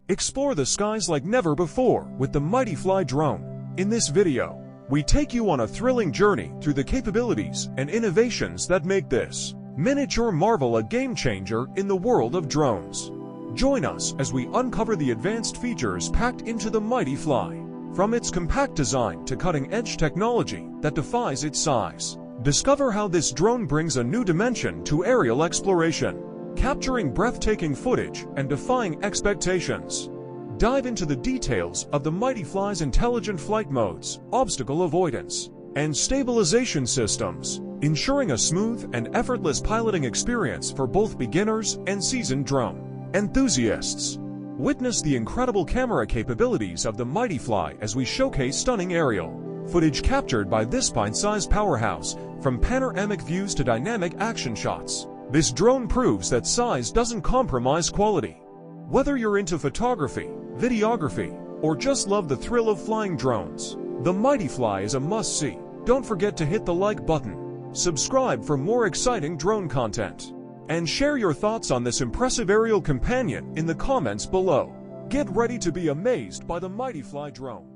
Explore the skies like never before with the Mighty Fly drone. In this video, we take you on a thrilling journey through the capabilities and innovations that make this miniature marvel a game-changer in the world of drones. Join us as we uncover the advanced features packed into the Mighty Fly, from its compact design to cutting-edge technology that defies its size. Discover how this drone brings a new dimension to aerial exploration, capturing breathtaking footage and defying expectations. Dive into the details of the Mighty Fly's intelligent flight modes, obstacle avoidance, and stabilization systems, ensuring a smooth and effortless piloting experience for both beginners and seasoned drone enthusiasts. Witness the incredible camera capabilities of the Mighty Fly as we showcase stunning aerial footage captured by this pint-sized powerhouse, from panoramic views to dynamic action shots. This drone proves that size doesn't compromise quality. Whether you're into photography, videography, or just love the thrill of flying drones, the Mighty Fly is a must-see. Don't forget to hit the like button, subscribe for more exciting drone content, and share your thoughts on this impressive aerial companion in the comments below. Get ready to be amazed by the Mighty Fly drone.